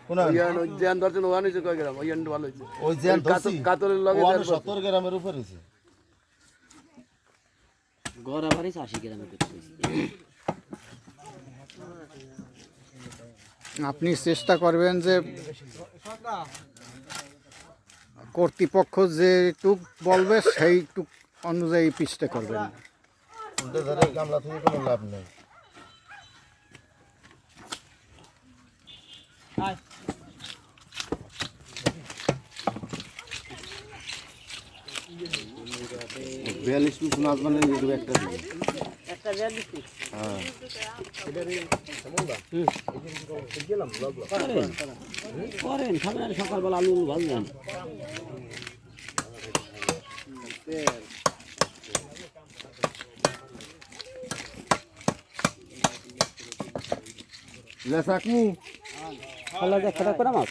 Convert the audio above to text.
ওই জ্যান ধরছেন ওখানে হয়েছে কয় গ্রাম ওই ভালো হয়েছে ওই জ্যান ধরছি কাতলের লগে 70 গ্রামের উপর হয়েছে গড়া বাড়ি 80 গ্রামের আপনি চেষ্টা করবেন যে কর্তৃপক্ষ যেটুক বলবে সেইটুক অনুযায়ী পিচটা করবেন। উল্টে ধরে গামলা থেকে কোনো লাভ নেই। বিয়াল্লিশ পিস মাছ মানে একটা হ্যাঁ করেন খাবেন সকালবেলা আলু ভাজলেন লেসাকনি আল্লাহ দেখা করে মাছ